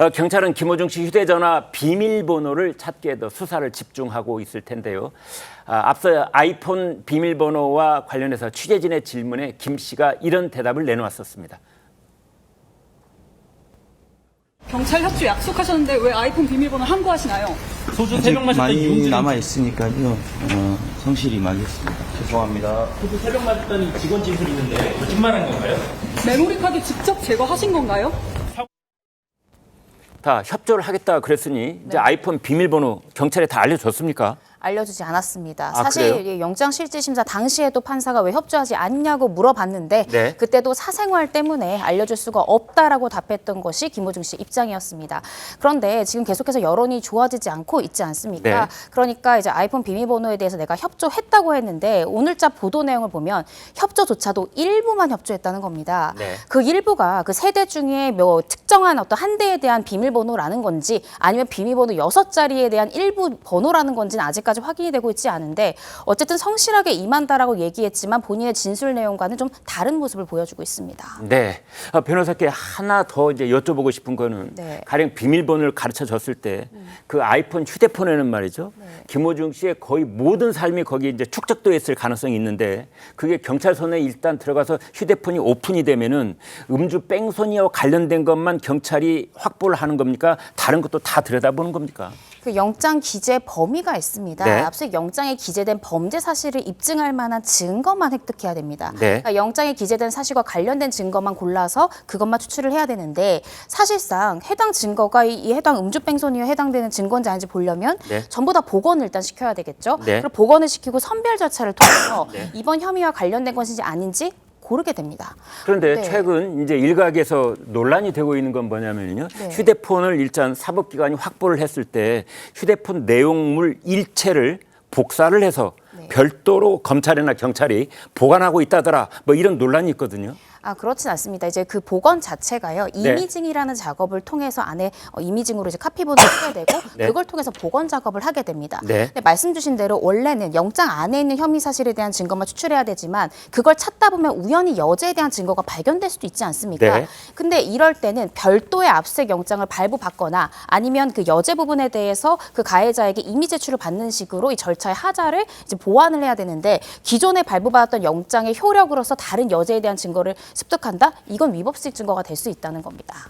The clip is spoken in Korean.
경찰은 김호중 씨 휴대전화 비밀번호를 찾기에 더 수사를 집중하고 있을 텐데요. 앞서 아이폰 비밀번호와 관련해서 취재진의 질문에 김 씨가 이런 대답을 내놓았었습니다. 경찰 협조 약속하셨는데 왜 아이폰 비밀번호 함구하시나요? 소주 3병 마셨던 많이 이용진 남아 있으니까요. 성실히 임하겠습니다. 죄송합니다. 소주 3병 마셨다는 직원 진술이 있는데 거짓말한 건가요? 메모리 카드 직접 제거하신 건가요? 다 협조를 하겠다 그랬으니 이제 아이폰 비밀번호 경찰에 다 알려줬습니까? 알려주지 않았습니다. 아, 사실 그래요? 이 영장실질심사 당시에도 판사가 왜 협조하지 않냐고 물어봤는데 네. 그때도 사생활 때문에 알려줄 수가 없다라고 답했던 것이 김호중 씨 입장이었습니다. 그런데 지금 계속해서 여론이 좋아지지 않고 있지 않습니까? 네. 그러니까 이제 아이폰 비밀번호에 대해서 내가 협조했다고 했는데 오늘자 보도 내용을 보면 협조조차도 일부만 협조했다는 겁니다. 네. 그 일부가 그 세대 중에 뭐 특정한 어떤 한 대에 대한 비밀번호라는 건지 아니면 비밀번호 6자리에 대한 일부 번호라는 건지는 아직까지 확인이 되고 있지 않은데 어쨌든 성실하게 임한다라고 얘기했지만 본인의 진술 내용과는 좀 다른 모습을 보여주고 있습니다. 네. 변호사께 하나 더 이제 여쭤보고 싶은 거는 네. 가령 비밀번호를 가르쳐 줬을 때 그 아이폰 휴대폰에는 말이죠. 김호중 씨의 거의 모든 삶이 거기 이제 축적되어 있을 가능성이 있는데 그게 경찰 손에 일단 들어가서 휴대폰이 오픈이 되면은 음주 뺑소니와 관련된 것만 경찰이 확보를 하는 겁니까? 다른 것도 다 들여다보는 겁니까? 그 영장 기재 범위가 있습니다. 네. 앞서 영장에 기재된 범죄 사실을 입증할 만한 증거만 획득해야 됩니다. 네. 그러니까 영장에 기재된 사실과 관련된 증거만 골라서 그것만 추출을 해야 되는데 사실상 해당 증거가 이 해당 음주뺑소니에 해당되는 증거인지 아닌지 보려면 네. 전부 다 복원을 일단 시켜야 되겠죠. 네. 그리고 복원을 시키고 선별 절차를 통해서 이번 혐의와 관련된 것인지 아닌지 고르게 됩니다. 그런데 네. 최근 이제 일각에서 논란이 되고 있는 건 뭐냐면요. 네. 휴대폰을 일단 사법기관이 확보를 했을 때 휴대폰 내용물 일체를 복사를 해서 별도로 검찰이나 경찰이 보관하고 있다더라. 뭐 이런 논란이 있거든요. 그렇진 않습니다. 이제 그 복원 자체가요. 이미징이라는 작업을 통해서 안에 이미징으로 이제 카피본을 쓰게 되고 네. 그걸 통해서 복원 작업을 하게 됩니다. 네. 근데 말씀 주신 대로 원래는 영장 안에 있는 혐의 사실에 대한 증거만 추출해야 되지만 그걸 찾다 보면 우연히 여죄에 대한 증거가 발견될 수도 있지 않습니까? 네. 근데 이럴 때는 별도의 압수수색 영장을 발부받거나 아니면 그 여죄 부분에 대해서 그 가해자에게 이미 제출을 받는 식으로 이 절차의 하자를 이제 보완을 해야 되는데 기존에 발부받았던 영장의 효력으로서 다른 여죄에 대한 증거를 습득한다? 이건 위법식 증거가 될 수 있다는 겁니다.